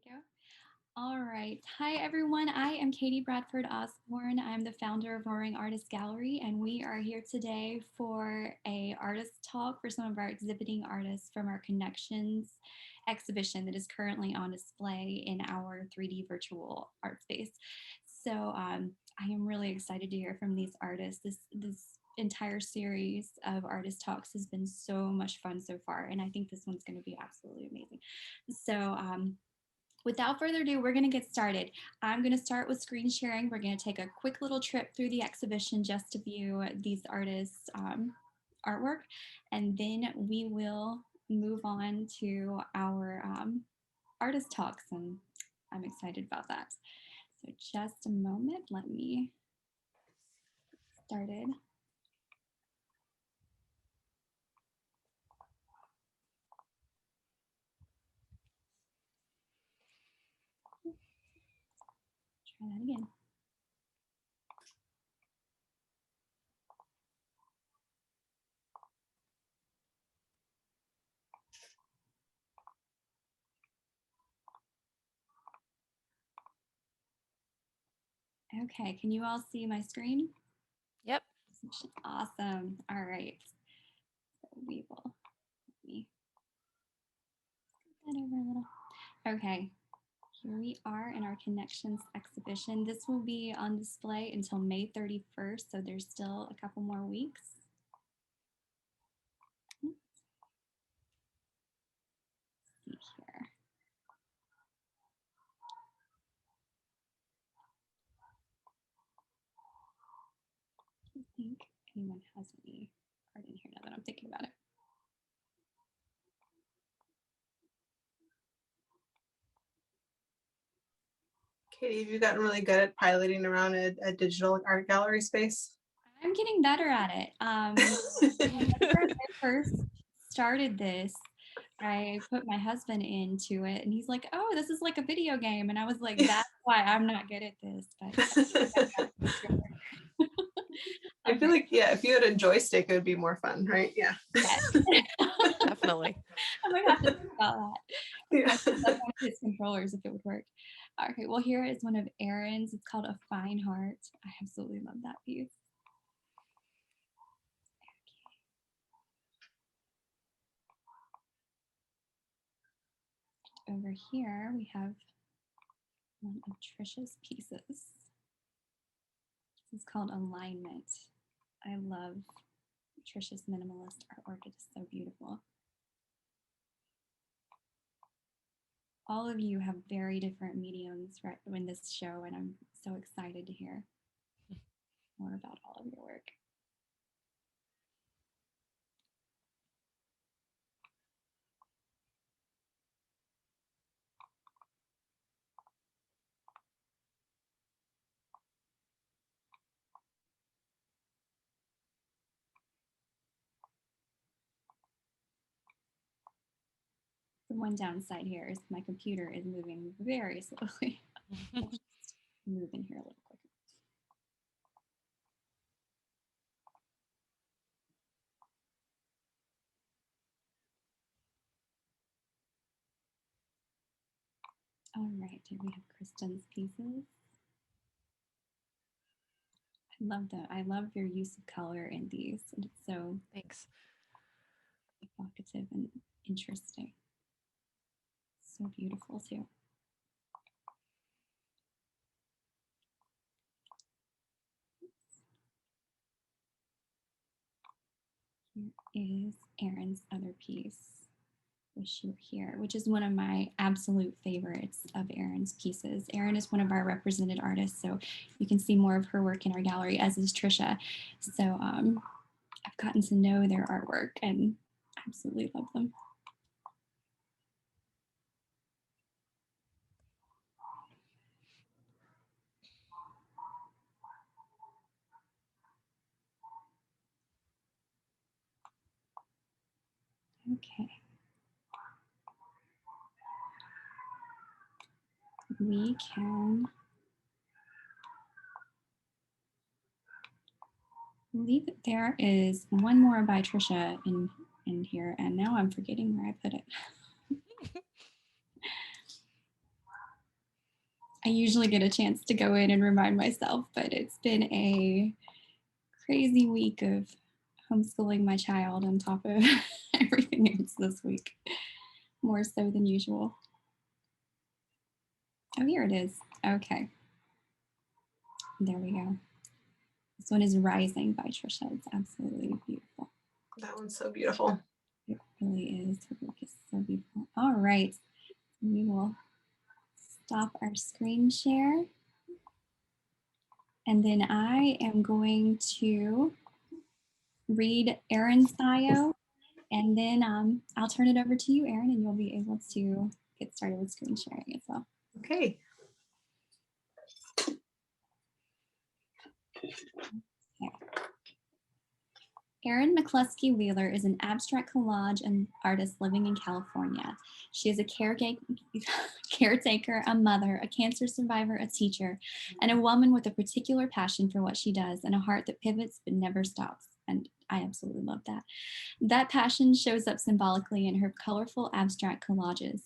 Go. All right. Hi, everyone. I am Katie Bradford Osborne. I'm the founder of Roaring Artist Gallery, and we are here today for a artist talk for some of our exhibiting artists from our Connections exhibition that is currently on display in our 3D virtual art space. So I am really excited to hear from these artists. This entire series of artist talks has been so much fun so far, and I think this one's going to be absolutely amazing. So without further ado, we're going to get started. I'm going to start with screen sharing. We're going to take a quick little trip through the exhibition just to view these artists' artwork, and then we will move on to our artist talks, and I'm excited about that. So just a moment, let me get started. Try that again. Okay, can you all see my screen? Yep. Awesome. All right. So we will, let me scoot that over a little. Okay, here we are in our Connections exhibition. This will be on display until May 31st, so there's still a couple more weeks. Let's see here. I don't think anyone has any art in here now that I'm thinking about it. Katie, have you gotten really good at piloting around a digital art gallery space? I'm getting better at it. Whenever I first started this, I put my husband into it, and he's like, "Oh, this is like a video game," and I was like, "That's why I'm not good at this." But I feel like, yeah, if you had a joystick, it would be more fun, right? Yeah. yes. Definitely. I might have to think about that. Yeah. I would love one of his controllers if it would work. Okay, well, here is one of Erin's. It's called A Fine Heart. I absolutely love that piece. Okay. Over here, we have one of Tricia's pieces. This is called Alignment. I love Tricia's minimalist artwork. It is so beautiful. All of you have very different mediums right in this show, and I'm so excited to hear more about all of your work. The one downside here is my computer is moving very slowly. Let's just move in here a little quicker. All right, here we have Kristin's pieces. I love that. I love your use of color in these. And it's so Thanks. evocative and interesting. So beautiful too. Here is Erin's other piece, Wish You Were Here, which is one of my absolute favorites of Erin's pieces. Erin is one of our represented artists, so you can see more of her work in our gallery, as is Tricia. So I've gotten to know their artwork and absolutely love them. Okay. We can leave it. There is one more by Tricia in here, and now I'm forgetting where I put it. I usually get a chance to go in and remind myself, but it's been a crazy week of homeschooling my child on top of everything else this week, more so than usual. Oh, here it is. Okay. There we go. This one is Rising by Tricia. It's absolutely beautiful. That one's so beautiful. It really is. Her work is so beautiful. All right. We will stop our screen share. And then I am going to read Erin's bio, and then I'll turn it over to you, Erin, and you'll be able to get started with screen sharing as well. Okay. Erin McCluskey Wheeler is an abstract collage and artist living in California. She is a caretaker, a mother, a cancer survivor, a teacher, and a woman with a particular passion for what she does and a heart that pivots but never stops. And I absolutely love that. That passion shows up symbolically in her colorful abstract collages.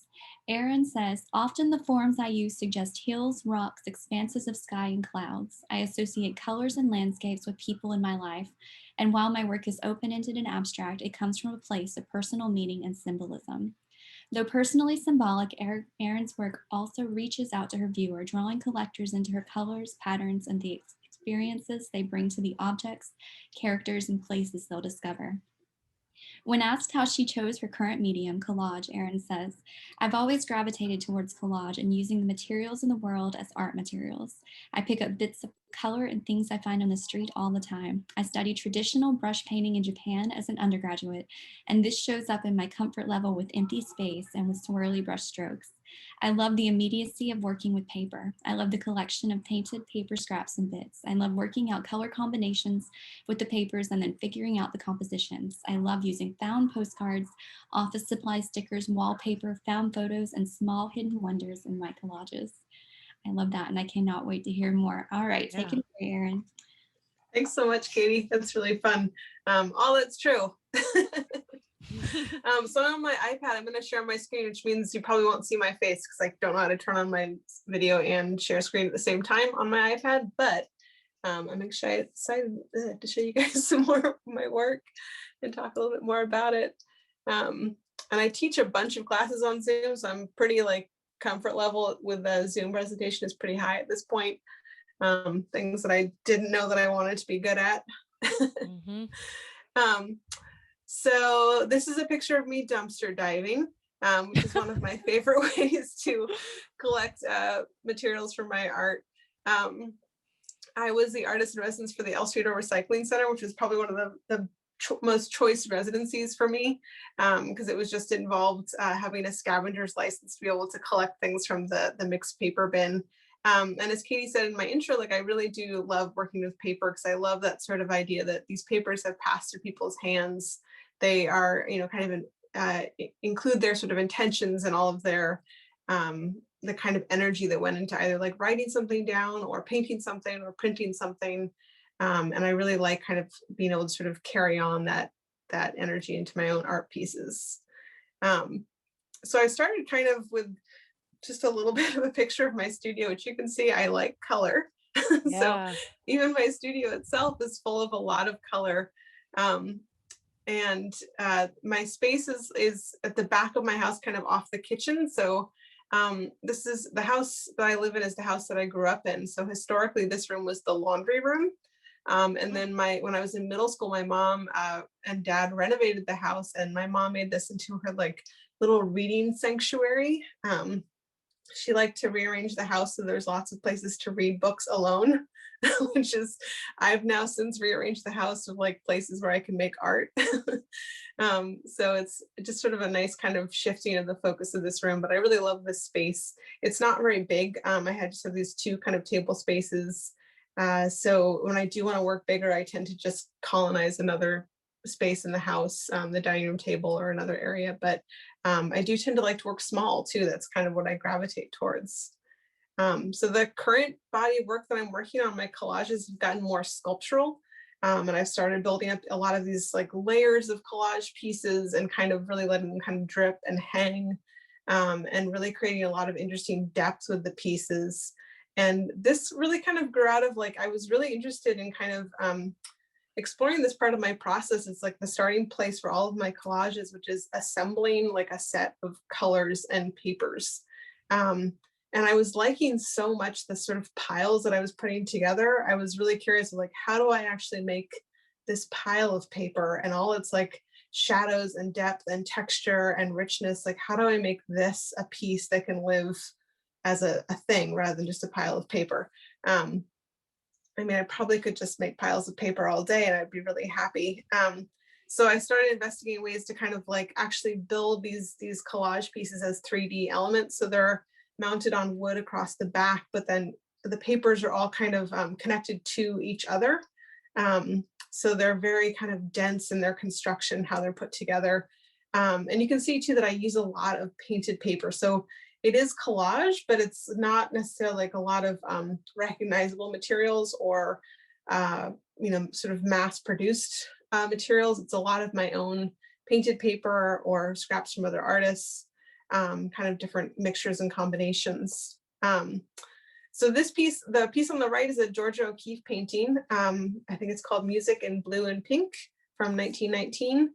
Erin says, often the forms I use suggest hills, rocks, expanses of sky, and clouds. I associate colors and landscapes with people in my life. And while my work is open-ended and abstract, it comes from a place of personal meaning and symbolism. Though personally symbolic, Erin's work also reaches out to her viewer, drawing collectors into her colors, patterns, and the experiences they bring to the objects, characters, and places they'll discover. When asked how she chose her current medium, collage, Erin says, I've always gravitated towards collage and using the materials in the world as art materials. I pick up bits of color and things I find on the street all the time. I studied traditional brush painting in Japan as an undergraduate, and this shows up in my comfort level with empty space and with swirly brush strokes. I love the immediacy of working with paper. I love the collection of painted paper scraps and bits. I love working out color combinations with the papers and then figuring out the compositions. I love using found postcards, office supply stickers, wallpaper, found photos, and small hidden wonders in my collages. I love that, and I cannot wait to hear more. All right, take it away, Erin. Thanks so much, Katie. That's really fun. All that's true. So on my iPad, I'm going to share my screen, which means you probably won't see my face because I don't know how to turn on my video and share screen at the same time on my iPad. But I'm excited to show you guys some more of my work and talk a little bit more about it. And I teach a bunch of classes on Zoom, so I'm pretty comfort level with the Zoom presentation is pretty high at this point. Things that I didn't know that I wanted to be good at. Mm-hmm. So this is a picture of me dumpster diving, which is one of my favorite ways to collect materials for my art. I was the artist in residence for the El Cerrito Recycling Center, which was probably one of the most choice residencies for me, because it was just involved having a scavenger's license to be able to collect things from the mixed paper bin. And as Katie said in my intro, I really do love working with paper because I love that sort of idea that these papers have passed through people's hands. They are, kind of include their sort of intentions and all of their the kind of energy that went into either writing something down or painting something or printing something. And I really like kind of being able to sort of carry on that energy into my own art pieces. So I started kind of with just a little bit of a picture of my studio, which you can see I like color. Yeah. So even my studio itself is full of a lot of color. And my space is at the back of my house, kind of off the kitchen. So this is the house that I live in is the house that I grew up in. So historically, this room was the laundry room. And then when I was in middle school, my mom and dad renovated the house, and my mom made this into her little reading sanctuary. She liked to rearrange the house so there's lots of places to read books alone, which is, I've now since rearranged the house with places where I can make art. So it's just sort of a nice kind of shifting of the focus of this room, but I really love this space. It's not very big. I had just have these two kind of table spaces. So when I do want to work bigger, I tend to just colonize another space in the house, the dining room table or another area. But I do tend to like to work small too. That's kind of what I gravitate towards. So the current body of work that I'm working on, my collages have gotten more sculptural. And I've started building up a lot of these layers of collage pieces and kind of really letting them kind of drip and hang, and really creating a lot of interesting depth with the pieces. And this really kind of grew out of like, I was really interested in kind of exploring this part of my process. It's like the starting place for all of my collages, which is assembling like a set of colors and papers. And I was liking so much the sort of piles that I was putting together. I was really curious, like, how do I actually make this pile of paper and all its like shadows and depth and texture and richness? Like, how do I make this a piece that can live as a thing rather than just a pile of paper? I mean, I probably could just make piles of paper all day and I'd be really happy. So I started investigating ways to kind of like actually build these collage pieces as 3D elements. So they're mounted on wood across the back, but then the papers are all kind of connected to each other. So they're very kind of dense in their construction, how they're put together. And you can see too that I use a lot of painted paper. So it is collage, but it's not necessarily like a lot of recognizable materials or, sort of mass produced materials. It's a lot of my own painted paper or scraps from other artists, kind of different mixtures and combinations. So this piece, the piece on the right is a Georgia O'Keeffe painting. I think it's called Music in Blue and Pink from 1919.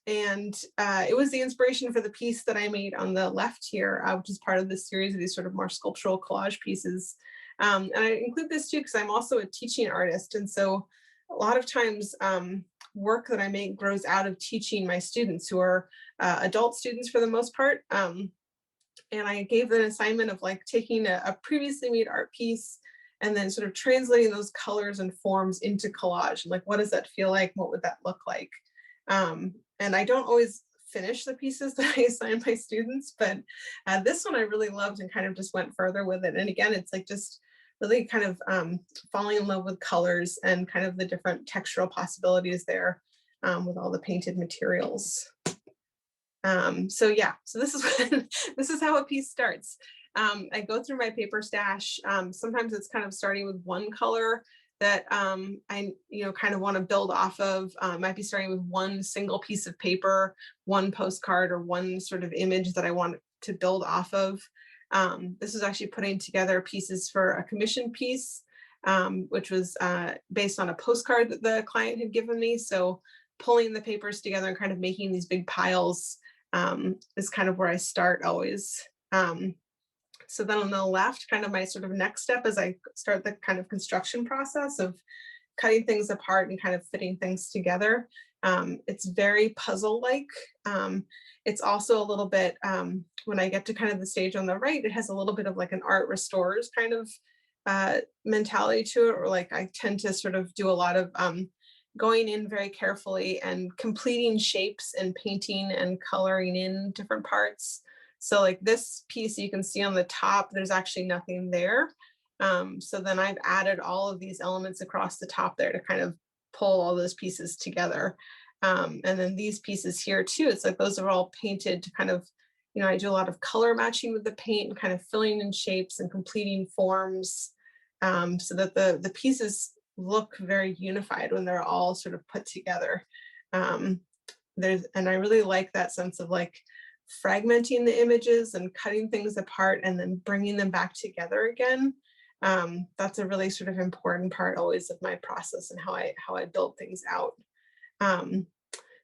And it was the inspiration for the piece that I made on the left here, which is part of this series of these sort of more sculptural collage pieces. And I include this too because I'm also a teaching artist. And so a lot of times work that I make grows out of teaching my students, who are adult students for the most part. And I gave an assignment of like taking a previously made art piece and then sort of translating those colors and forms into collage. Like, what does that feel like? What would that look like? And I don't always finish the pieces that I assign my students, but this one I really loved and kind of just went further with it. And again, it's like just really kind of falling in love with colors and kind of the different textural possibilities there with all the painted materials. So yeah, so this is this is how a piece starts. I go through my paper stash. Sometimes it's kind of starting with one color that I kind of want to build off of. Might be starting with one single piece of paper, one postcard, or one sort of image that I want to build off of. This is actually putting together pieces for a commission piece, which was based on a postcard that the client had given me. So pulling the papers together and kind of making these big piles is kind of where I start always. So then on the left, kind of my sort of next step as I start the kind of construction process of cutting things apart and kind of fitting things together. It's very puzzle-like. It's also a little bit, when I get to kind of the stage on the right, it has a little bit of like an art restores kind of mentality to it, or like I tend to sort of do a lot of going in very carefully and completing shapes and painting and coloring in different parts. So like this piece you can see on the top, there's actually nothing there. So then I've added all of these elements across the top there to kind of pull all those pieces together. And then these pieces here too, it's like those are all painted to kind of, I do a lot of color matching with the paint and kind of filling in shapes and completing forms, so that the pieces look very unified when they're all sort of put together. And I really like that sense of like fragmenting the images and cutting things apart and then bringing them back together again. That's a really sort of important part always of my process and how I build things out.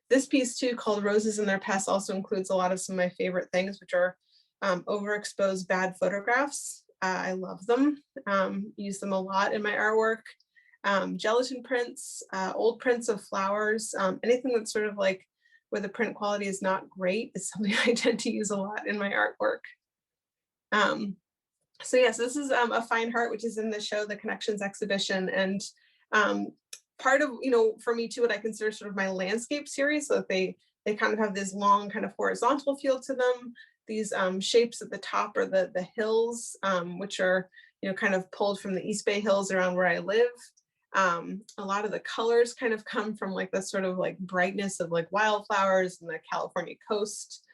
This piece too, called Roses and Their Pests, also includes a lot of some of my favorite things, which are overexposed bad photographs. I love them, use them a lot in my artwork. Gelatin prints, old prints of flowers, anything that's sort of like where the print quality is not great is something I tend to use a lot in my artwork. So yes, this is a Fine Heart, which is in the show, the Connections exhibition. And part of, for me too, what I consider sort of my landscape series, so that they kind of have this long kind of horizontal feel to them. These shapes at the top are the hills, which are, kind of pulled from the East Bay Hills around where I live. A lot of the colors kind of come from like the sort of like brightness of like wildflowers and the California coast.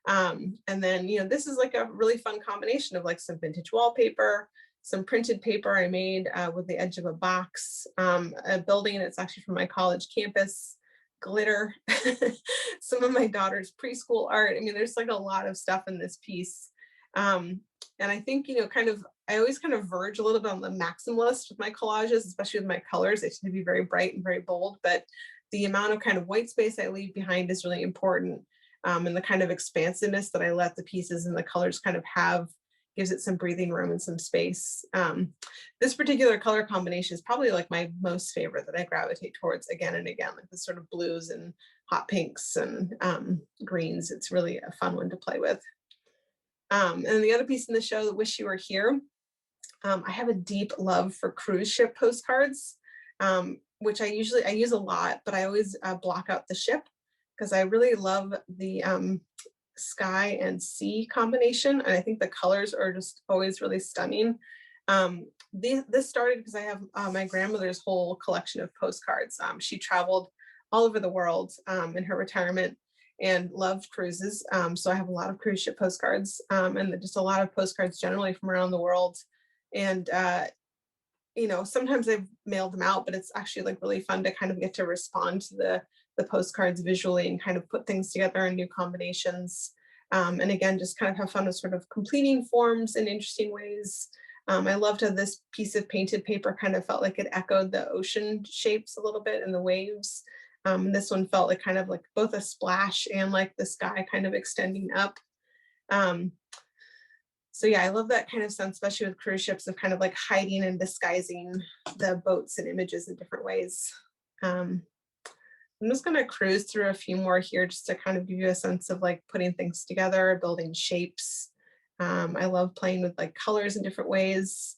And then, this is like a really fun combination of like some vintage wallpaper, some printed paper I made with the edge of a box, a building that's actually from my college campus, glitter, some of my daughter's preschool art. I mean, there's like a lot of stuff in this piece. And I think, kind of, I always kind of verge a little bit on the maximalist with my collages, especially with my colors. They tend to be very bright and very bold, but the amount of kind of white space I leave behind is really important. And the kind of expansiveness that I let the pieces and the colors kind of have gives it some breathing room and some space. This particular color combination is probably like my most favorite that I gravitate towards again and again, like the sort of blues and hot pinks and greens. It's really a fun one to play with. And the other piece in the show, that Wish You Were Here, I have a deep love for cruise ship postcards, which I use a lot, but I always block out the ship because I really love the sky and sea combination. And I think the colors are just always really stunning. This started because I have my grandmother's whole collection of postcards. She traveled all over the world in her retirement and loved cruises. So I have a lot of cruise ship postcards and just a lot of postcards generally from around the world. And, you know, sometimes I've mailed them out, but it's actually like really fun to kind of get to respond to the postcards visually and kind of put things together in new combinations. And again, just kind of have fun with sort of completing forms in interesting ways. I loved how this piece of painted paper kind of felt like it echoed the ocean shapes a little bit and the waves. This one felt like kind of like both a splash and like the sky kind of extending up. So yeah, I love that kind of sense, especially with cruise ships, of kind of like hiding and disguising the boats and images in different ways. I'm just going to cruise through a few more here just to kind of give you a sense of like putting things together, building shapes. I love playing with like colors in different ways.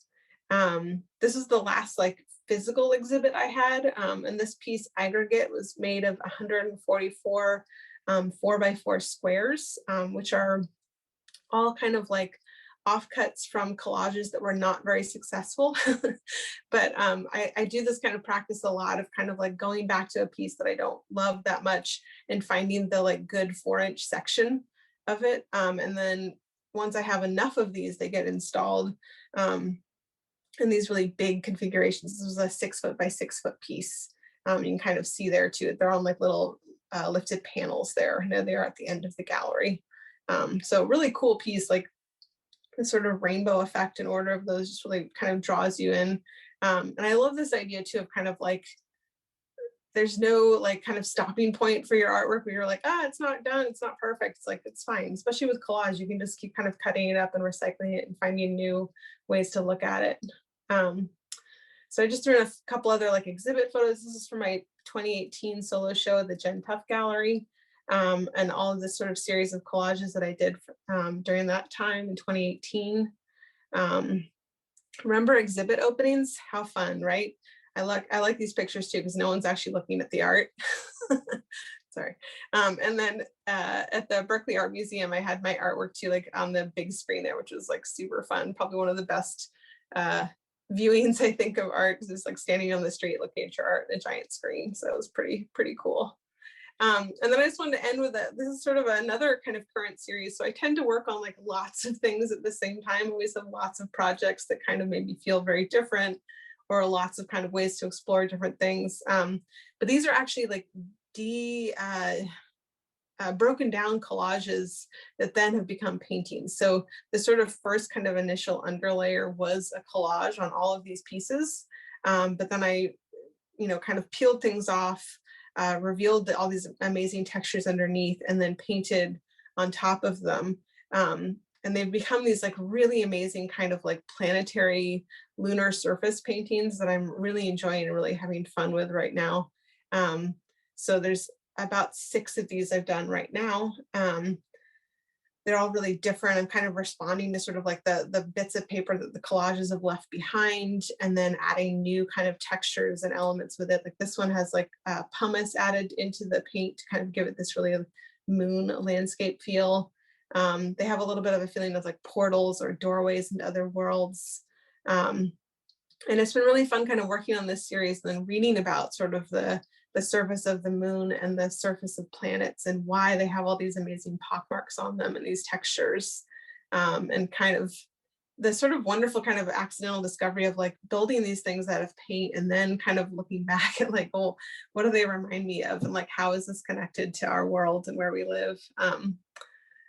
This is the last like physical exhibit I had, and this piece aggregate was made of 144 4x4 squares, which are all kind of like offcuts from collages that were not very successful. But I do this kind of practice a lot of kind of like going back to a piece that I don't love that much and finding the like good 4-inch section of it. And then once I have enough of these, they get installed in these really big configurations. This was a 6 foot by 6 foot piece. You can kind of see there too, they're on like little lifted panels there. And they are at the end of the gallery. So really cool piece, like the sort of rainbow effect and order of those just really kind of draws you in. And I love this idea too of kind of like, there's no like kind of stopping point for your artwork where you're like, it's not done, it's not perfect. It's like, it's fine. Especially with collage, you can just keep kind of cutting it up and recycling it and finding new ways to look at it. So I just threw in a couple other like exhibit photos. This is from my 2018 solo show at the Gen Tuff Gallery. And all of this sort of series of collages that I did during that time in 2018. Remember exhibit openings? How fun, right? I like these pictures too because no one's actually looking at the art. Sorry. And then at the Berkeley Art Museum, I had my artwork too, like on the big screen there, which was like super fun. Probably one of the best viewings I think of art, because it's like standing on the street looking at your art in a giant screen. So it was pretty cool. And then I just wanted to end with this is sort of another kind of current series. So I tend to work on like lots of things at the same time. I always have lots of projects that kind of make me feel very different, or lots of kind of ways to explore different things. But these are actually like broken down collages that then have become paintings. So the sort of first kind of initial underlayer was a collage on all of these pieces. But then I, kind of peeled things off, revealed all these amazing textures underneath, and then painted on top of them. And they've become these like really amazing kind of like planetary lunar surface paintings that I'm really enjoying and really having fun with right now. So there's about 6 of these I've done right now. They're all really different. I'm kind of responding to sort of like the bits of paper that the collages have left behind, and then adding new kind of textures and elements with it. Like this one has like pumice added into the paint to kind of give it this really moon landscape feel. They have a little bit of a feeling of like portals or doorways into other worlds. And it's been really fun kind of working on this series and then reading about sort of the surface of the moon and the surface of planets and why they have all these amazing pockmarks on them and these textures, and kind of the sort of wonderful kind of accidental discovery of like building these things out of paint and then kind of looking back at like, well, what do they remind me of? And like, how is this connected to our world and where we live?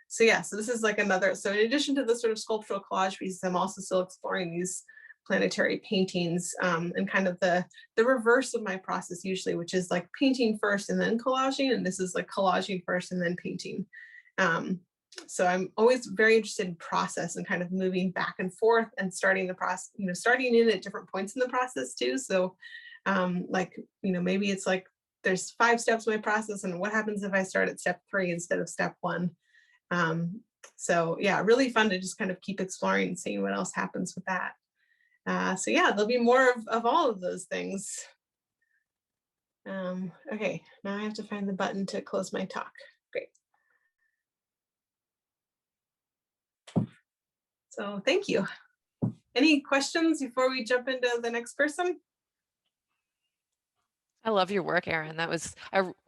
so yeah, so this is like another, so in addition to the sort of sculptural collage pieces, I'm also still exploring these planetary paintings, and kind of the reverse of my process usually, which is like painting first and then collaging, and this is like collaging first and then painting. So I'm always very interested in process and kind of moving back and forth and starting the process, starting in at different points in the process too. So like, maybe it's like there's 5 steps in my process, and what happens if I start at step 3 instead of step 1? So yeah, really fun to just kind of keep exploring and seeing what else happens with that. So yeah, there'll be more of all of those things. Okay, now I have to find the button to close my talk. Great. So thank you. Any questions before we jump into the next person? I love your work, Erin. I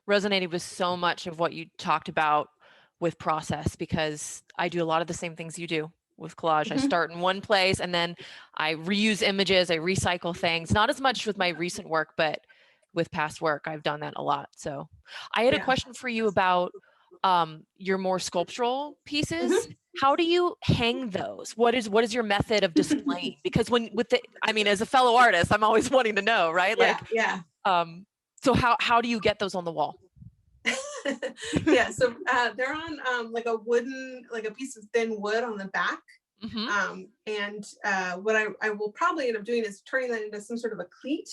resonated with so much of what you talked about with process, because I do a lot of the same things you do with collage. I start in one place and then I reuse images, I recycle things, not as much with my recent work, but with past work, I've done that a lot. So I had a question for you about your more sculptural pieces. How do you hang those? What is your method of displaying? Because as a fellow artist, I'm always wanting to know, right? Yeah. So how do you get those on the wall? Yeah, so they're on like a piece of thin wood on the back. And what I will probably end up doing is turning that into some sort of a cleat,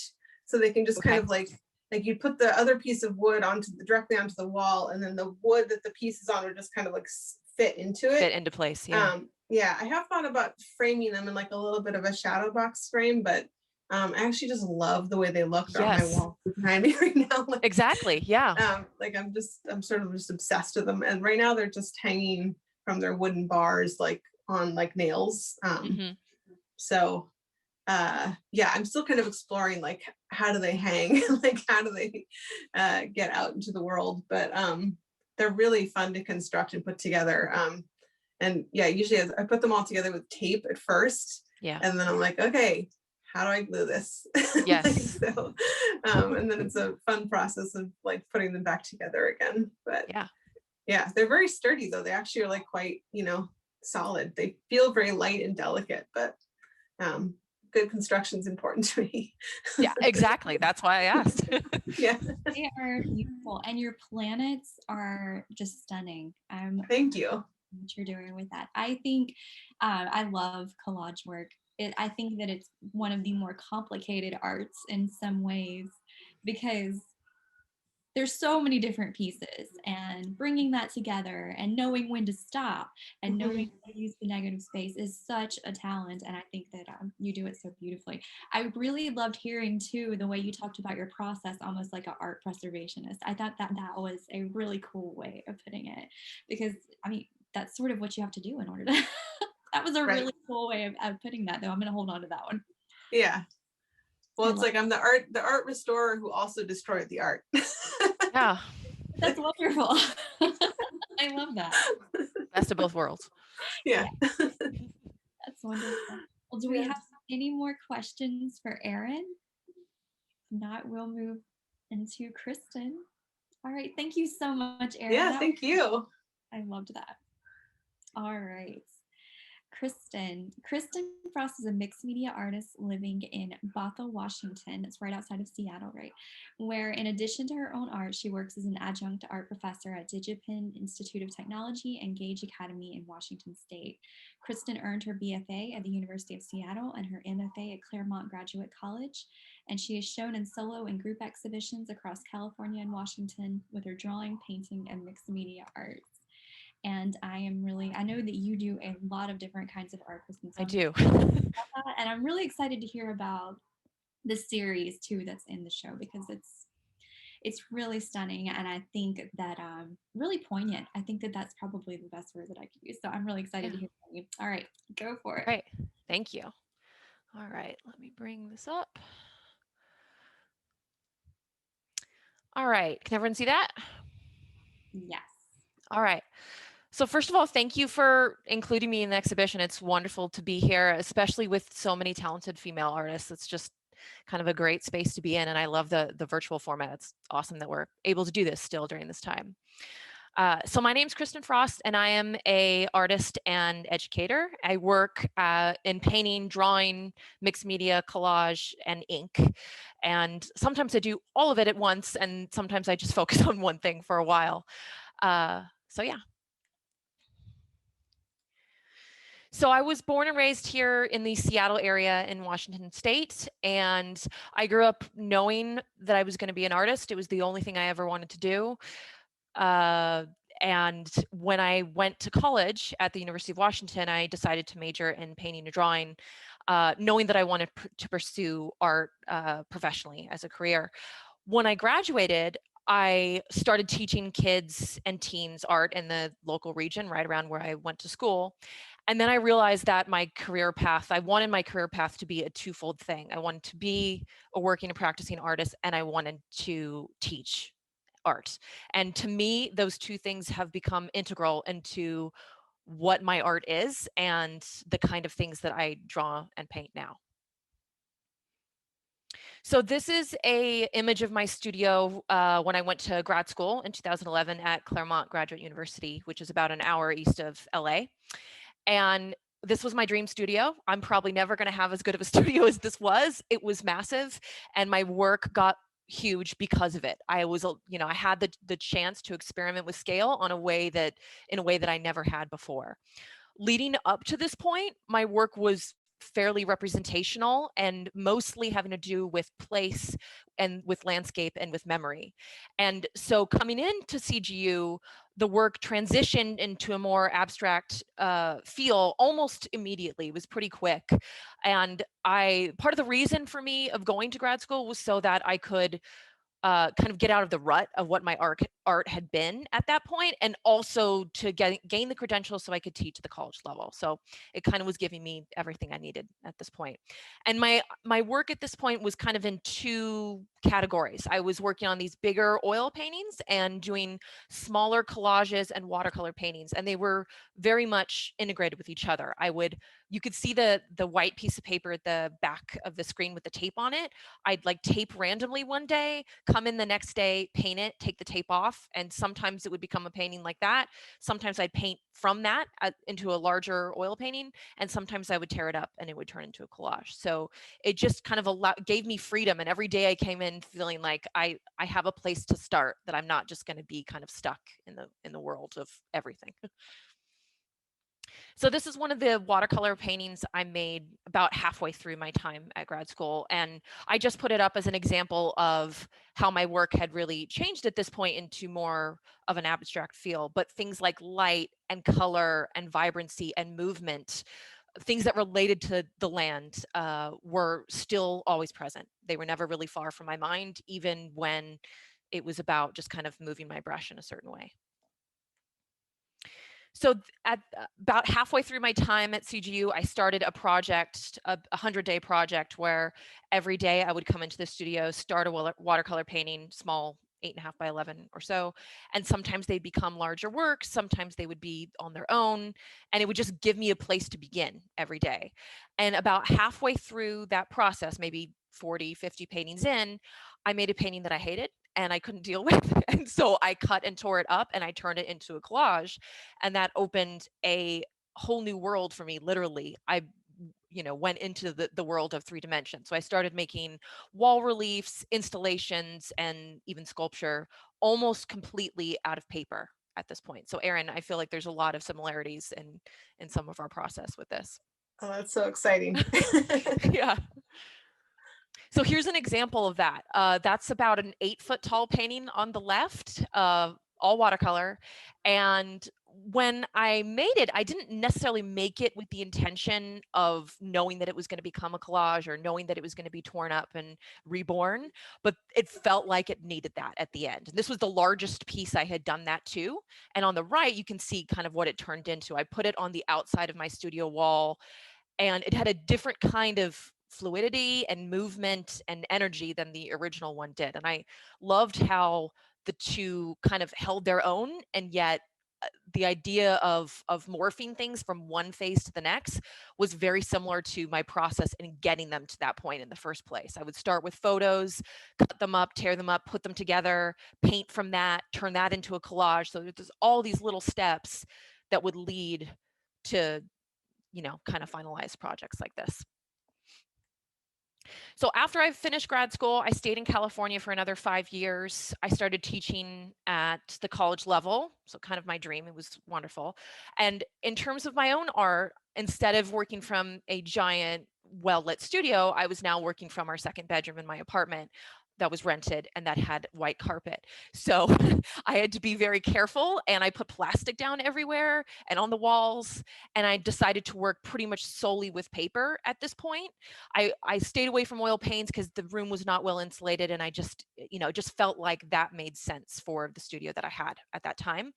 so they can just kind of like you put the other piece of wood directly onto the wall, and then the wood that the piece is on will just kind of like fit into place. Yeah. Yeah, I have thought about framing them in like a little bit of a shadow box frame, but I actually just love the way they look on my wall behind me right now. Exactly. Yeah. I'm sort of just obsessed with them, and right now they're just hanging from their wooden bars, like on like nails. So yeah, I'm still kind of exploring like how do they hang, like how do they get out into the world, but they're really fun to construct and put together. And yeah, usually I put them all together with tape at first, and then I'm like, okay, how do I glue this? Yes. And then it's a fun process of like putting them back together again. But yeah, they're very sturdy though. They actually are like quite, solid. They feel very light and delicate, but good construction is important to me. Yeah, exactly. That's why I asked. Yeah. They are beautiful, and your planets are just stunning. Thank you. What you're doing with that. I think I love collage work. I think that it's one of the more complicated arts in some ways, because there's so many different pieces, and bringing that together and knowing when to stop and knowing how to use the negative space is such a talent. And I think that you do it so beautifully. I really loved hearing too the way you talked about your process, almost like an art preservationist. I thought that was a really cool way of putting it, because that's sort of what you have to do in order to that was a really cool way of putting that, though. I'm going to hold on to that one. Yeah. Well, it's like I'm the art restorer who also destroyed the art. Yeah. That's wonderful. I love that. Best of both worlds. Yeah. That's wonderful. Well, do we have any more questions for Erin? If not, we'll move into Kristin. All right. Thank you so much, Erin. Yeah, thank you. I loved that. All right. Kristin Frost is a mixed media artist living in Bothell, Washington. It's right outside of Seattle, right? Where in addition to her own art, she works as an adjunct art professor at DigiPen Institute of Technology and Gage Academy in Washington State. Kristin earned her BFA at the University of Seattle and her MFA at Claremont Graduate College. And she is shown in solo and group exhibitions across California and Washington with her drawing, painting, and mixed media arts. And I know that you do a lot of different kinds of art. I do. And I'm really excited to hear about the series too that's in the show, because it's really stunning, and I think that really poignant. I think that that's probably the best word that I could use. So I'm really excited to hear from you. All right, go for it. Great. Thank you. All right, let me bring this up. All right, can everyone see that? Yes. All right. So first of all, thank you for including me in the exhibition. It's wonderful to be here, especially with so many talented female artists. It's just kind of a great space to be in, and I love the virtual format. It's awesome that we're able to do this still during this time. So my name's Kristin Frost, and I am a artist and educator. I work in painting, drawing, mixed media, collage, and ink. And sometimes I do all of it at once, and sometimes I just focus on one thing for a while. So yeah. So I was born and raised here in the Seattle area in Washington State, and I grew up knowing that I was going to be an artist. It was the only thing I ever wanted to do. And when I went to college at the University of Washington, I decided to major in painting and drawing, knowing that I wanted to pursue art professionally as a career. When I graduated, I started teaching kids and teens art in the local region right around where I went to school. And then I realized that my career path, I wanted my career path to be a twofold thing. I wanted to be a working and practicing artist, and I wanted to teach art. And to me, those two things have become integral into what my art is and the kind of things that I draw and paint now. So this is a image of my studio when I went to grad school in 2011 at Claremont Graduate University, which is about an hour east of LA. And this was my dream studio. I'm probably never going to have as good of a studio as this was. It was massive, and my work got huge because of it. I was, I had the chance to experiment with scale in a way that I never had before. Leading up to this point, my work was fairly representational and mostly having to do with place and with landscape and with memory. And so coming into CGU, the work transitioned into a more abstract feel almost immediately. It was pretty quick. And part of the reason for me of going to grad school was so that I could kind of get out of the rut of what my art had been at that point, and also to gain the credentials so I could teach at the college level. So it kind of was giving me everything I needed at this point. And my work at this point was kind of in two categories. I was working on these bigger oil paintings and doing smaller collages and watercolor paintings, and they were very much integrated with each other. You could see the white piece of paper at the back of the screen with the tape on it. I'd like tape randomly one day, come in the next day, paint it, take the tape off, and sometimes it would become a painting like that. Sometimes I'd paint from that into a larger oil painting, and sometimes I would tear it up and it would turn into a collage. So it just kind of gave me freedom, and every day I came in feeling like I have a place to start, that I'm not just going to be kind of stuck in the world of everything. So this is one of the watercolor paintings I made about halfway through my time at grad school. And I just put it up as an example of how my work had really changed at this point into more of an abstract feel. But things like light and color and vibrancy and movement, things that related to the land, were still always present. They were never really far from my mind, even when it was about just kind of moving my brush in a certain way. So at about halfway through my time at CGU, I started a project, a 100-day project, where every day I would come into the studio, start a watercolor painting, small 8.5 by 11 or so. And sometimes they'd become larger works, sometimes they would be on their own, and it would just give me a place to begin every day. And about halfway through that process, maybe 40, 50 paintings in, I made a painting that I hated and I couldn't deal with. And so I cut and tore it up and I turned it into a collage. And that opened a whole new world for me, literally. I went into the world of 3 dimensions. So I started making wall reliefs, installations, and even sculpture almost completely out of paper at this point. So Erin, I feel like there's a lot of similarities in some of our process with this. Oh, that's so exciting. Yeah. So here's an example of that. That's about an 8-foot tall painting on the left, all watercolor. And when I made it, I didn't necessarily make it with the intention of knowing that it was going to become a collage or knowing that it was going to be torn up and reborn, but it felt like it needed that at the end. And this was the largest piece I had done that to. And on the right, you can see kind of what it turned into. I put it on the outside of my studio wall, and it had a different kind of fluidity and movement and energy than the original one did. And I loved how the two kind of held their own and yet the idea of morphing things from one phase to the next was very similar to my process in getting them to that point in the first place. I would start with photos, cut them up, tear them up, put them together, paint from that, turn that into a collage. So there's all these little steps that would lead to, kind of finalize projects like this. So after I finished grad school, I stayed in California for another 5 years. I started teaching at the college level, so kind of my dream. It was wonderful. And in terms of my own art, instead of working from a giant, well-lit studio, I was now working from our second bedroom in my apartment that was rented and that had white carpet. So I had to be very careful, and I put plastic down everywhere and on the walls, and I decided to work pretty much solely with paper at this point. I stayed away from oil paints because the room was not well insulated, and I just, just felt like that made sense for the studio that I had at that time.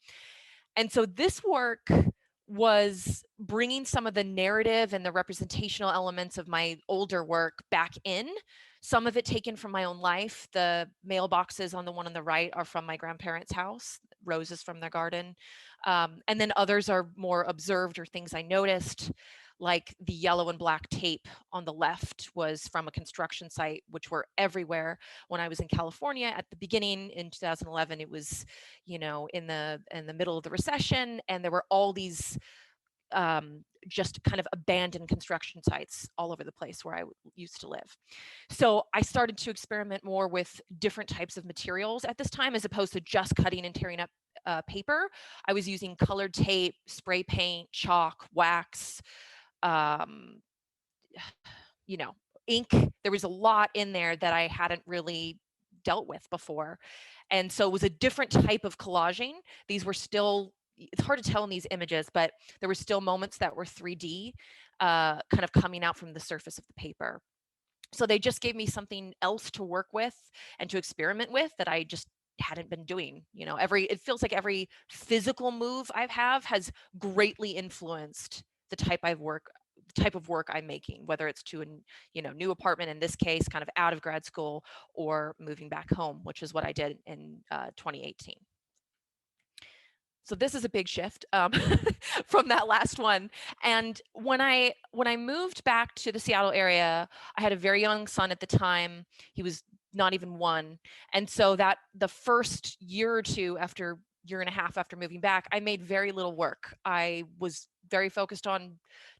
And so this work was bringing some of the narrative and the representational elements of my older work back in, some of it taken from my own life. The mailboxes on the one on the right are from my grandparents' house, roses from their garden. And then others are more observed or things I noticed, like the yellow and black tape on the left was from a construction site, which were everywhere. When I was in California at the beginning in 2011, it was, in the middle of the recession, and there were all these just kind of abandoned construction sites all over the place where I used to live. So I started to experiment more with different types of materials at this time, as opposed to just cutting and tearing up paper. I was using colored tape, spray paint, chalk, wax, um, ink. There was a lot in there that I hadn't really dealt with before. And so it was a different type of collaging. These were still, it's hard to tell in these images, but there were still moments that were 3D, kind of coming out from the surface of the paper. So they just gave me something else to work with and to experiment with that I just hadn't been doing. It feels like every physical move I have has greatly influenced the type of work I'm making, whether it's to a new apartment in this case, kind of out of grad school, or moving back home, which is what I did in 2018. So this is a big shift from that last one. And when I moved back to the Seattle area, I had a very young son at the time. He was not even 1. And so that the first year or two, after year and a half after moving back, I made very little work. I was very focused on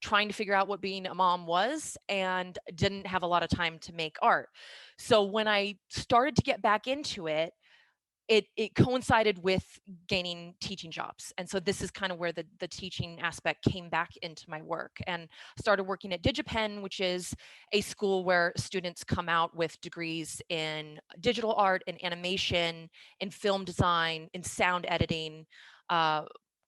trying to figure out what being a mom was and didn't have a lot of time to make art. So when I started to get back into it, it coincided with gaining teaching jobs. And so this is kind of where the teaching aspect came back into my work, and started working at DigiPen, which is a school where students come out with degrees in digital art, in animation, in film design, in sound editing,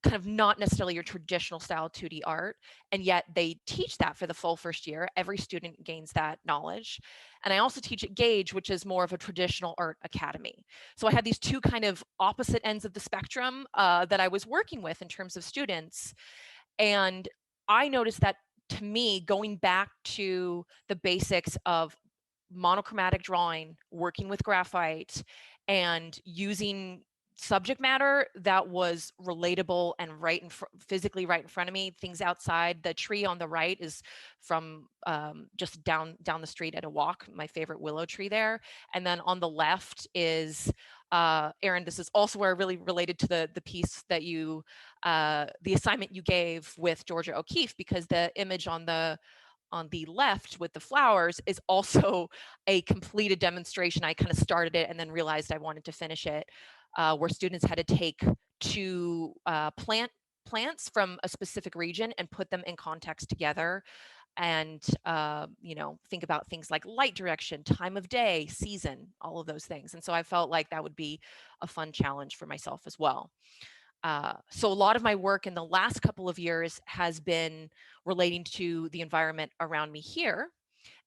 kind of not necessarily your traditional style 2D art. And yet they teach that for the full first year. Every student gains that knowledge. And I also teach at Gage, which is more of a traditional art academy. So I had these two kind of opposite ends of the spectrum that I was working with in terms of students. And I noticed that, to me, going back to the basics of monochromatic drawing, working with graphite, and using subject matter that was relatable and physically right in front of me. Things outside. The tree on the right is from just down the street at a walk, my favorite willow tree there. And then on the left is Erin, this is also where I really related to the piece that you, the assignment you gave with Georgia O'Keeffe, because the image on the left with the flowers is also a completed demonstration. I kind of started it and then realized I wanted to finish it, where students had to take 2 plants from a specific region and put them in context together, and think about things like light direction, time of day, season, all of those things. And so I felt like that would be a fun challenge for myself as well. So a lot of my work in the last couple of years has been relating to the environment around me here,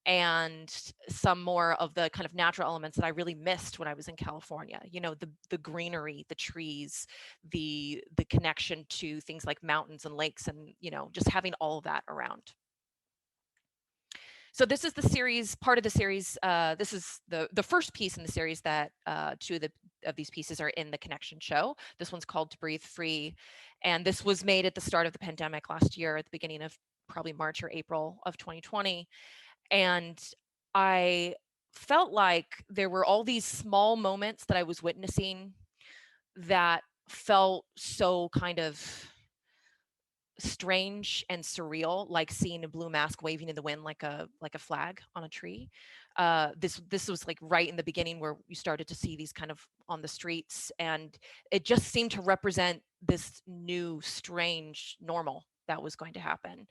and some more of the kind of natural elements that I really missed when I was in California. The greenery, the trees, the connection to things like mountains and lakes, and just having all of that around. So this is the series, part of the series. This is the first piece in the series that two of these pieces are in the Connection show. This one's called To Breathe Free, and this was made at the start of the pandemic last year, at the beginning of probably March or April of 2020. And I felt like there were all these small moments that I was witnessing that felt so kind of strange and surreal, like seeing a blue mask waving in the wind like a flag on a tree. This was like right in the beginning where you started to see these kind of on the streets, and it just seemed to represent this new strange normal that was going to happen.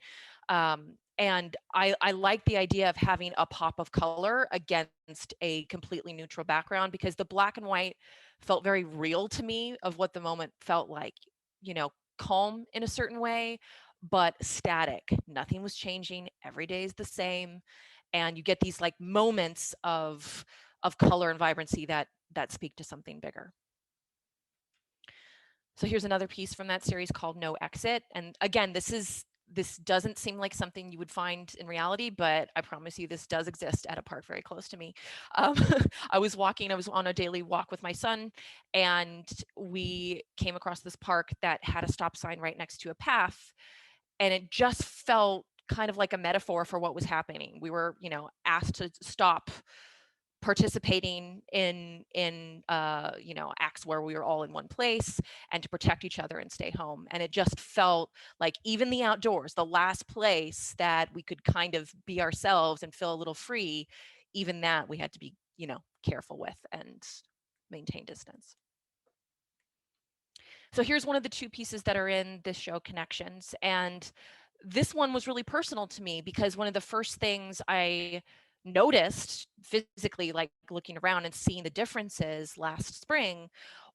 And I like the idea of having a pop of color against a completely neutral background, because the black and white felt very real to me of what the moment felt like. You know, calm in a certain way, but static. Nothing was changing. Every day is the same. And you get these like moments of color and vibrancy that speak to something bigger. So here's another piece from that series called No Exit. And again, this doesn't seem like something you would find in reality, but I promise you this does exist at a park very close to me. Um, I was on a daily walk with my son, and we came across this park that had a stop sign right next to a path, and it just felt kind of like a metaphor for what was happening. We were, asked to stop participating in acts where we were all in one place, and to protect each other and stay home. And it just felt like even the outdoors, the last place that we could kind of be ourselves and feel a little free, even that we had to be careful with and maintain distance. So here's one of the two pieces that are in this show, Connections. And this one was really personal to me, because one of the first things I noticed physically, like looking around and seeing the differences last spring,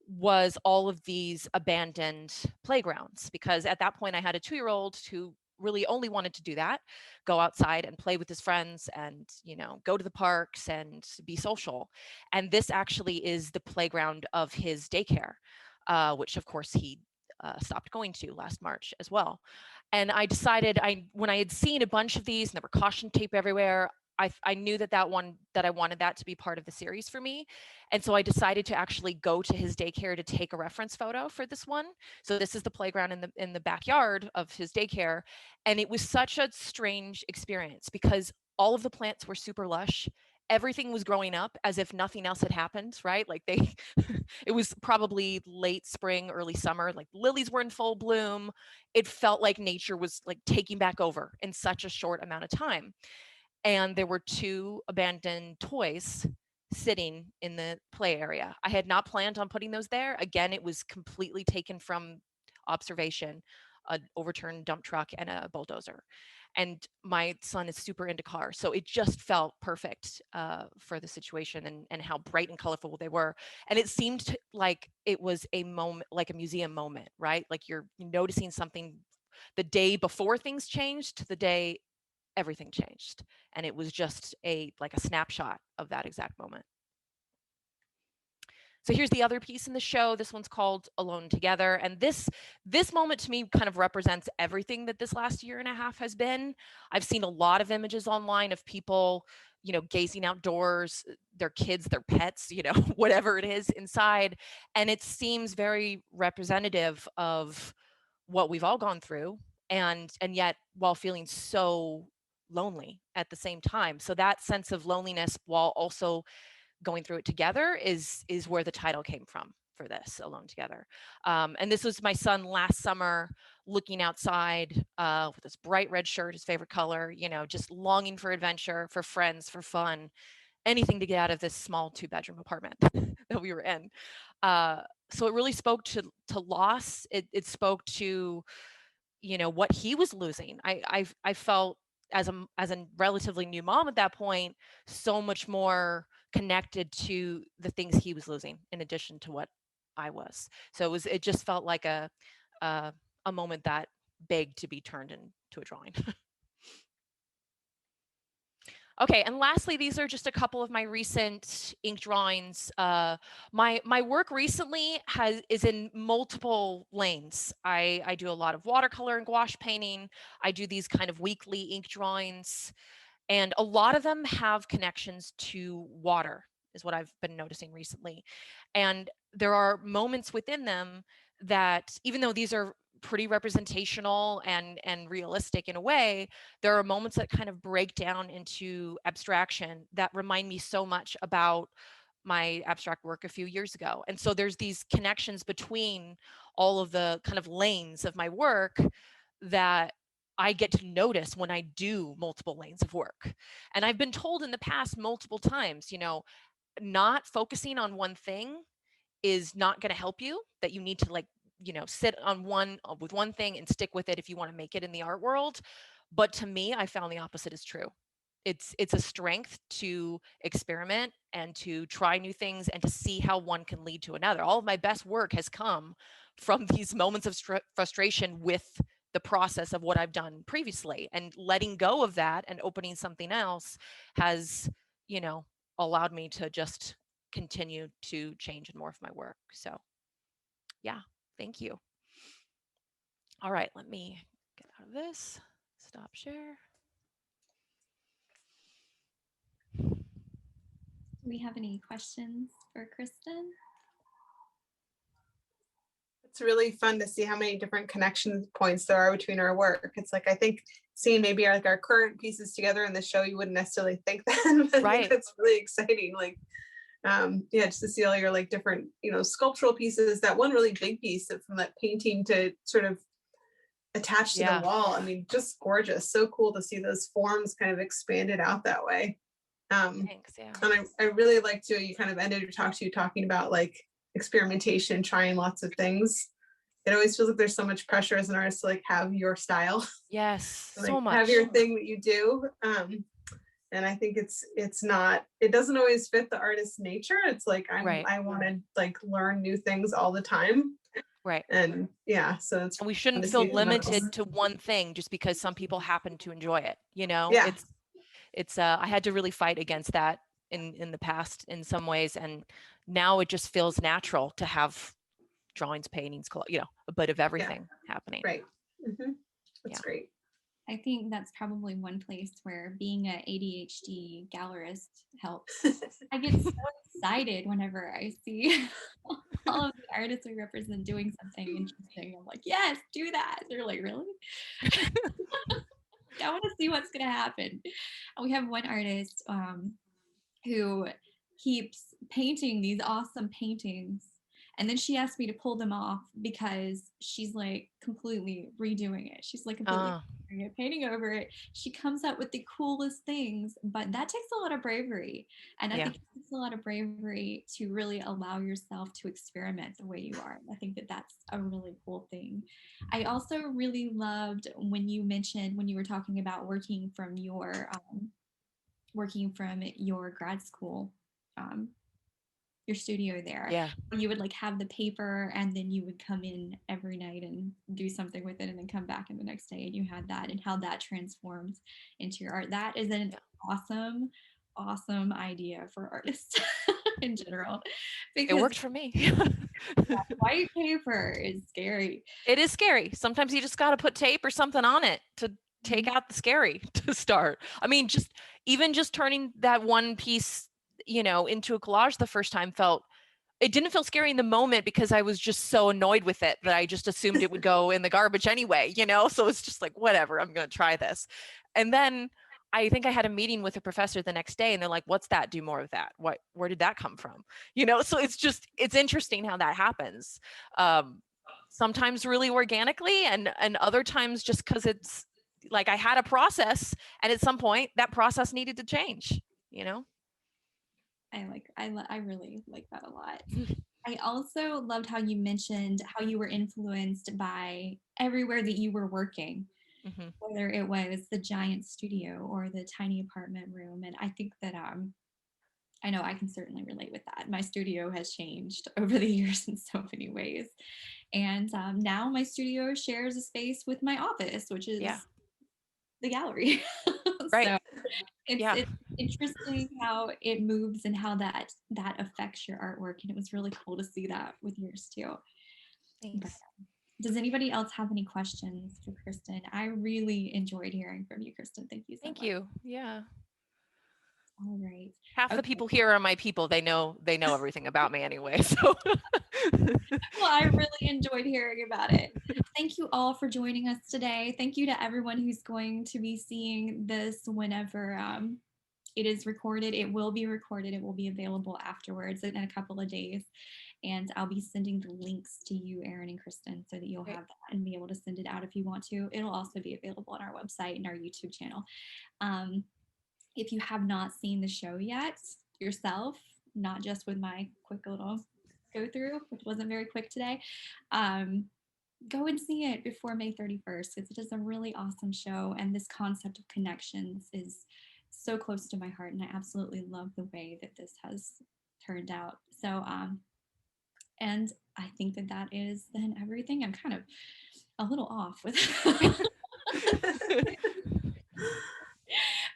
was all of these abandoned playgrounds. Because at that point I had a 2-year-old who really only wanted to do that, go outside and play with his friends, and go to the parks and be social. And this actually is the playground of his daycare, which of course he stopped going to last March as well. And I decided, when I had seen a bunch of these and there were caution tape everywhere, I knew that I wanted that to be part of the series for me. And so I decided to actually go to his daycare to take a reference photo for this one. So this is the playground in the backyard of his daycare. And it was such a strange experience, because all of the plants were super lush. Everything was growing up as if nothing else had happened, right? Like it was probably late spring, early summer, like lilies were in full bloom. It felt like nature was like taking back over in such a short amount of time. And there were 2 abandoned toys sitting in the play area. I had not planned on putting those there. Again, it was completely taken from observation, an overturned dump truck and a bulldozer. And my son is super into cars, so it just felt perfect for the situation, and how bright and colorful they were. And it seemed like it was a moment, like a museum moment, right? Like you're noticing something the day before things changed to the day everything changed. And it was just like a snapshot of that exact moment. So here's the other piece in the show. This one's called Alone Together. And this moment to me kind of represents everything that this last year and a half has been. I've seen a lot of images online of people, gazing outdoors, their kids, their pets, whatever it is inside. And it seems very representative of what we've all gone through, and yet while feeling so lonely at the same time. So that sense of loneliness while also going through it together is where the title came from for this, Alone Together. And this was my son last summer, looking outside with this bright red shirt, his favorite color, just longing for adventure, for friends, for fun, anything to get out of this small 2-bedroom apartment that we were in. So it really spoke to loss. It spoke to what he was losing. I felt as a relatively new mom at that point, so much more connected to the things he was losing in addition to what I was. So it just felt like a moment that begged to be turned into a drawing. Okay, and lastly, these are just a couple of my recent ink drawings. My work recently is in multiple lanes. I do a lot of watercolor and gouache painting. I do these kind of weekly ink drawings. And a lot of them have connections to water, is what I've been noticing recently. And there are moments within them that, even though these are pretty representational and realistic in a way, there are moments that kind of break down into abstraction that remind me so much about my abstract work a few years ago. And so there's these connections between all of the kind of lanes of my work that I get to notice when I do multiple lanes of work. And I've been told in the past multiple times, not focusing on one thing is not going to help you, that you need to sit on with one thing and stick with it if you want to make it in the art world. But to me, I found the opposite is true. It's a strength to experiment and to try new things and to see how one can lead to another. All of my best work has come from these moments of frustration with the process of what I've done previously, and letting go of that and opening something else has, allowed me to just continue to change and morph my work. So yeah, thank you. All right, let me get out of this, stop share. Do we have any questions for Kristin? It's really fun to see how many different connection points there are between our work. It's like, I think seeing maybe our current pieces together in the show, you wouldn't necessarily think that, but I think that's really exciting. Like, just to see all your different, sculptural pieces, that one really big piece from that painting to sort of attached to the wall. I mean, just gorgeous. So cool to see those forms kind of expanded out that way. Thanks, yeah. And I really like to, you kind of ended your talk talking about experimentation, trying lots of things. It always feels like there's so much pressure as an artist to have your style. Yes, so much. Have your thing that you do. And I think it doesn't always fit the artist's nature. It's I want to learn new things all the time. Right. And so we shouldn't feel limited to one thing just because some people happen to enjoy it. Yeah. It's I had to really fight against that in the past in some ways, and now it just feels natural to have drawings, paintings, a bit of everything happening. Right. Mm-hmm. That's great. I think that's probably one place where being an ADHD gallerist helps. I get so excited whenever I see all of the artists we represent doing something interesting. I'm like, yes, do that. They're like, really? I want to see what's going to happen. And we have one artist who keeps painting these awesome paintings. And then she asked me to pull them off because she's completely redoing it. She's completely painting over it. She comes up with the coolest things, but that takes a lot of bravery. And I think it takes a lot of bravery to really allow yourself to experiment the way you are. I think that that's a really cool thing. I also really loved when you mentioned, when you were talking about working from your grad school, your studio there. Yeah. You would have the paper and then you would come in every night and do something with it and then come back in the next day and you had that, and how that transforms into your art. That is an awesome idea for artists in general. Because it worked for me. White paper is scary. It is scary. Sometimes you just got to put tape or something on it to take out the scary to start. I mean, just turning that one piece into a collage the first time it didn't feel scary in the moment because I was just so annoyed with it that I just assumed it would go in the garbage anyway, so it's just whatever, I'm going to try this. And then I think I had a meeting with a professor the next day and they're like, what's that? Do more of that. Where did that come from? So it's interesting how that happens. Sometimes really organically and other times just because it's I had a process and at some point that process needed to change, I really like that a lot. I also loved how you mentioned how you were influenced by everywhere that you were working, whether it was the giant studio or the tiny apartment room. And I think that I know I can certainly relate with that. My studio has changed over the years in so many ways. And now my studio shares a space with my office, which is the gallery. Right. So it's interesting how it moves and how that affects your artwork. And it was really cool to see that with yours too. Thanks. Does anybody else have any questions for Kristin? I really enjoyed hearing from you, Kristin. Thank you so much. Thank you. Yeah. All right. Half the Okay. people here are my people. They know everything about me anyway. So Well, I really enjoyed hearing about it. Thank you all for joining us today. Thank you to everyone who's going to be seeing this whenever it is recorded. It will be recorded. It will be available afterwards in a couple of days. And I'll be sending the links to you, Erin and Kristin, so that you'll have that and be able to send it out if you want to. It'll also be available on our website and our YouTube channel. If you have not seen the show yet yourself, not just with my quick little go through, which wasn't very quick today, go and see it before May 31st. It is a really awesome show, and this concept of connections is so close to my heart, and I absolutely love the way that this has turned out. So, and I think that is then everything. I'm kind of a little off with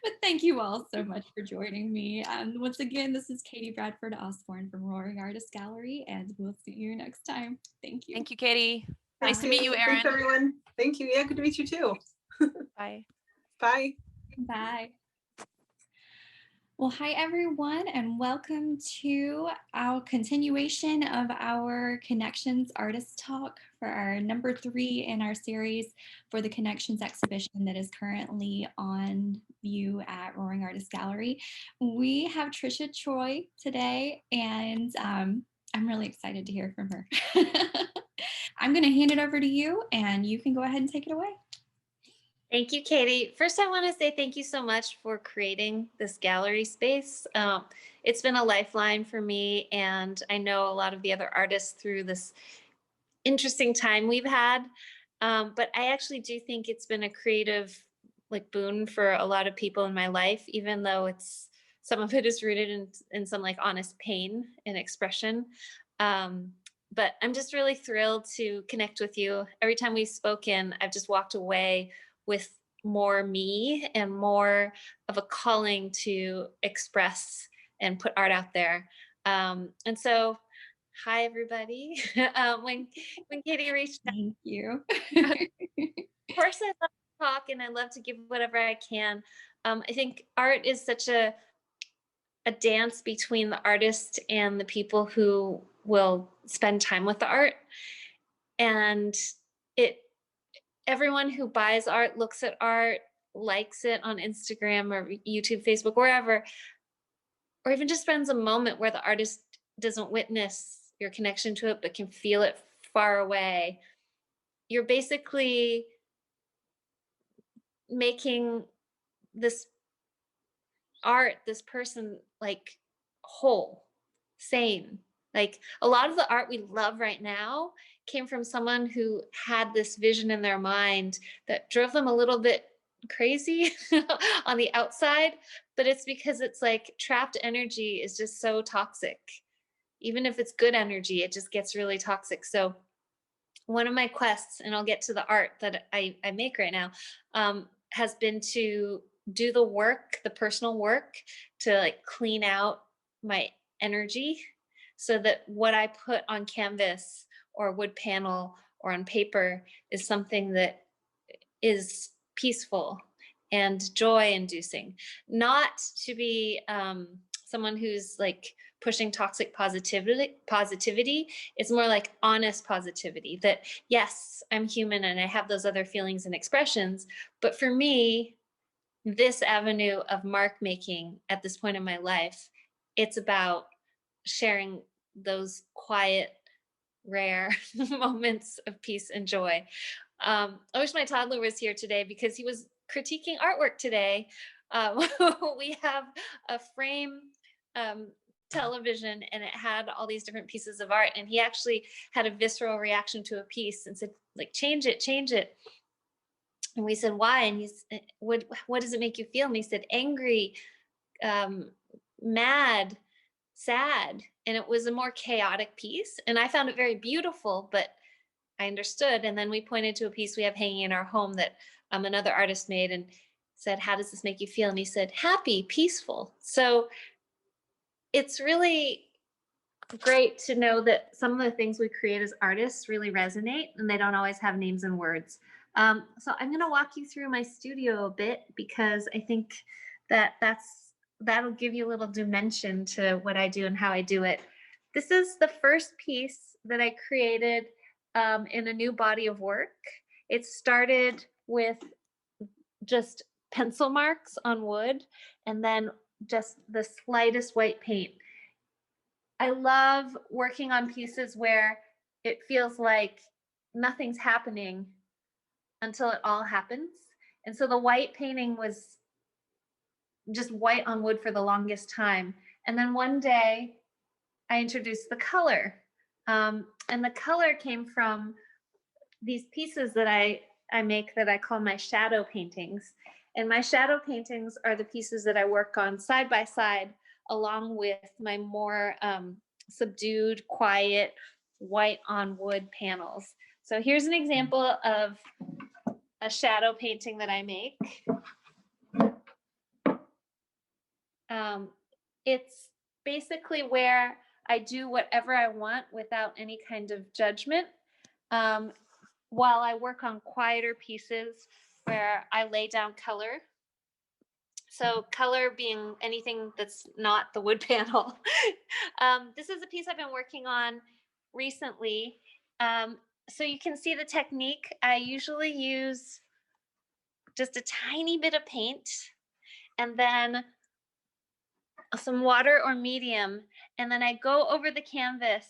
but thank you all so much for joining me. Once again, this is Katie Bradford Osborne from Roaring Artist Gallery, and we'll see you next time. Thank you. thank you, Katie. Bye. Nice to meet you, Erin. Thanks, everyone. Thank you. Yeah, good to meet you too. Bye. Bye. Bye. Well, hi everyone, and welcome to our continuation of our Connections Artist Talk for our number 3 in our series for the Connections exhibition that is currently on view at Roaring Artist Gallery. We have Tricia Choi today, and I'm really excited to hear from her. I'm going to hand it over to you, and you can go ahead and take it away. Thank you, Katie. First, I want to say thank you so much for creating this gallery space. It's been a lifeline for me, and I know a lot of the other artists through this interesting time we've had. But I actually do think it's been a creative boon for a lot of people in my life, even though some of it is rooted in some honest pain and expression. But I'm just really thrilled to connect with you. Every time we've spoken, I've just walked away with more me and more of a calling to express and put art out there. And so, hi everybody. When Katie reached out, thank you. of course I love to talk and I love to give whatever I can. I think art is such a dance between the artist and the people who will spend time with the art. And everyone who buys art, looks at art, likes it on Instagram or YouTube, Facebook, wherever, or even just spends a moment where the artist doesn't witness your connection to it, but can feel it far away. You're basically making this art, this person whole, sane. A lot of the art we love right now came from someone who had this vision in their mind that drove them a little bit crazy on the outside, but it's because it's trapped energy is just so toxic. Even if it's good energy, it just gets really toxic. So one of my quests, and I'll get to the art that I make right now, has been to do the work, the personal work, to clean out my energy so that what I put on canvas or wood panel or on paper is something that is peaceful and joy inducing, not to be someone who's pushing toxic positivity. It's more honest positivity that yes, I'm human and I have those other feelings and expressions, but for me, this avenue of mark making at this point in my life, it's about sharing those quiet, rare moments of peace and joy. I wish my toddler was here today because he was critiquing artwork today. We have a frame television and it had all these different pieces of art, and he actually had a visceral reaction to a piece and said, change it. And we said, why? And he's, what does it make you feel? And he said, angry, mad, sad. And it was a more chaotic piece. And I found it very beautiful, but I understood. And then we pointed to a piece we have hanging in our home that another artist made and said, how does this make you feel? And he said, happy, peaceful. So it's really great to know that some of the things we create as artists really resonate, and they don't always have names and words. So I'm going to walk you through my studio a bit, because I think that that'll give you a little dimension to what I do and how I do it. This is the first piece that I created in a new body of work. It started with just pencil marks on wood and then just the slightest white paint. I love working on pieces where it feels like nothing's happening until it all happens. And so the white painting was just white on wood for the longest time. And then one day I introduced the color. And the color came from these pieces that I make that I call my shadow paintings. And my shadow paintings are the pieces that I work on side by side, along with my more subdued, quiet, white on wood panels. So here's an example of a shadow painting that I make. It's basically where I do whatever I want without any kind of judgment, while I work on quieter pieces where I lay down color. So color being anything that's not the wood panel. This is a piece I've been working on recently. So you can see the technique. I usually use just a tiny bit of paint and then some water or medium, and then I go over the canvas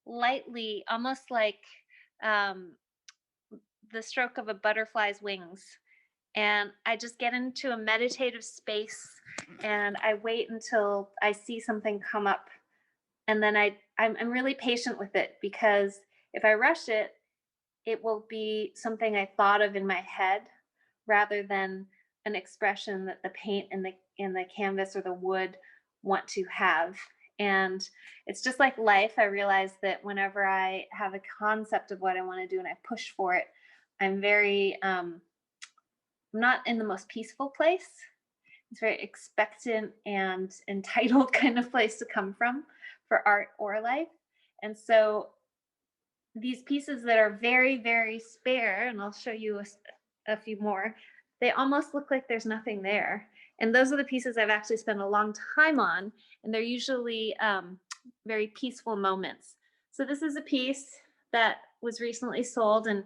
lightly, almost like the stroke of a butterfly's wings. And I just get into a meditative space and I wait until I see something come up. And then I'm really patient with it, because if I rush it, it will be something I thought of in my head rather than an expression that the paint and the canvas or the wood want to have. And it's just like life. I realize that whenever I have a concept of what I want to do and I push for it, I'm very not in the most peaceful place. It's very expectant and entitled kind of place to come from for art or life. And so these pieces that are very, very spare, and I'll show you a few more, they almost look like there's nothing there. And those are the pieces I've actually spent a long time on, and they're usually very peaceful moments. So this is a piece that was recently sold, and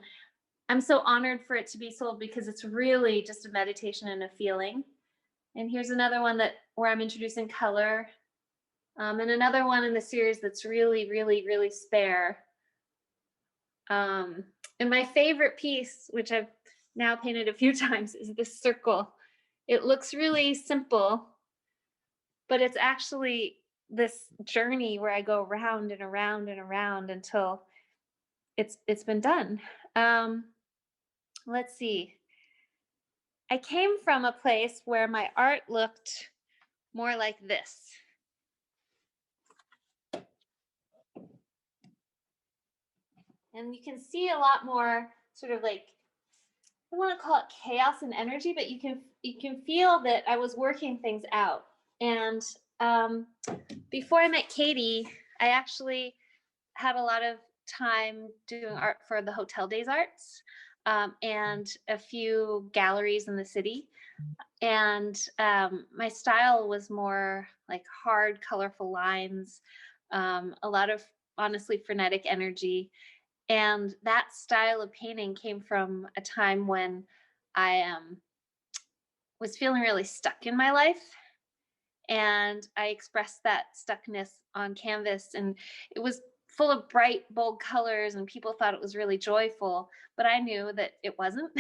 I'm so honored for it to be sold because it's really just a meditation and a feeling. And here's another one where I'm introducing color, and another one in the series that's really, really, really spare. And my favorite piece, which I've now painted a few times, is this circle. It looks really simple, but it's actually this journey where I go around and around and around until it's been done. Let's see. I came from a place where my art looked more like this. And you can see a lot more sort of like, I want to call it chaos and energy, but you can feel that I was working things out. And before I met Katie, I actually had a lot of time doing art for the Hotel Days Arts and a few galleries in the city. And my style was more like hard, colorful lines, a lot of honestly frenetic energy. And that style of painting came from a time when I was feeling really stuck in my life. And I expressed that stuckness on canvas, and it was full of bright, bold colors, and people thought it was really joyful, but I knew that it wasn't.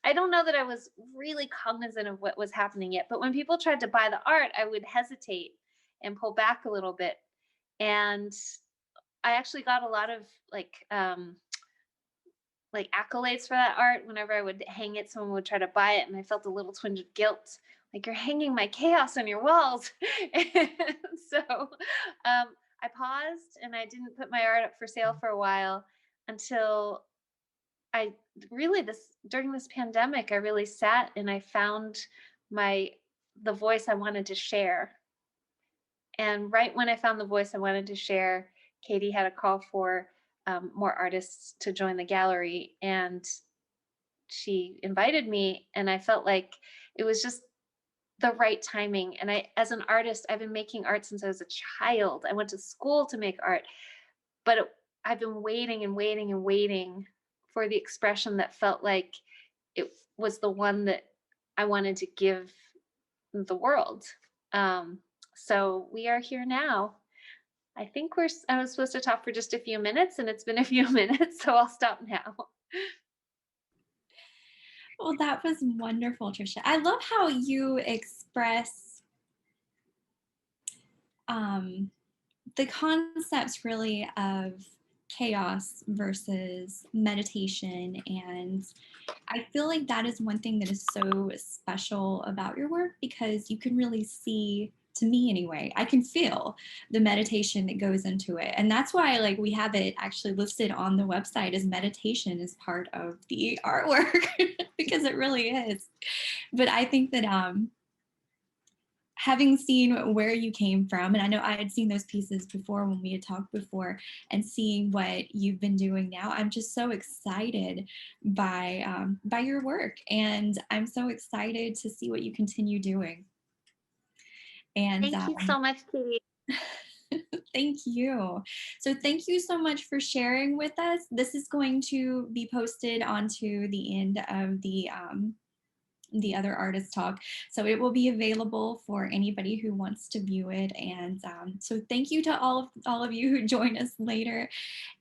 I don't know that I was really cognizant of what was happening yet, but when people tried to buy the art, I would hesitate and pull back a little bit. And I actually got a lot of like accolades for that art. Whenever I would hang it, someone would try to buy it, and I felt a little twinge of guilt, like, you're hanging my chaos on your walls. And so I paused and I didn't put my art up for sale for a while until I really during this pandemic, I really sat and I found the voice I wanted to share. And right when I found the voice I wanted to share, Katie had a call for more artists to join the gallery, and she invited me, and I felt like it was just the right timing. And as an artist, I've been making art since I was a child. I went to school to make art, but I've been waiting and waiting and waiting for the expression that felt like it was the one that I wanted to give the world. So we are here now. I think I was supposed to talk for just a few minutes, and it's been a few minutes, so I'll stop now. Well, that was wonderful, Tricia. I love how you express the concepts really of chaos versus meditation. And I feel like that is one thing that is so special about your work, because you can really see, to me anyway, I can feel the meditation that goes into it. And that's why like we have it actually listed on the website as meditation as part of the artwork because it really is. But I think that having seen where you came from, and I know I had seen those pieces before when we had talked before, and seeing what you've been doing now, I'm just so excited by your work, and I'm so excited to see what you continue doing. And thank you so much, Katie. thank you. So thank you so much for sharing with us. This is going to be posted onto the end of the other artist talk, so it will be available for anybody who wants to view it. And so thank you to all of you who join us later,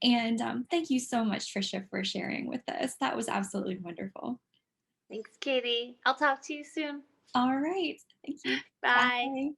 and thank you so much, Tricia, for sharing with us. That was absolutely wonderful. Thanks, Katie. I'll talk to you soon. All right, thank you. Bye. Bye.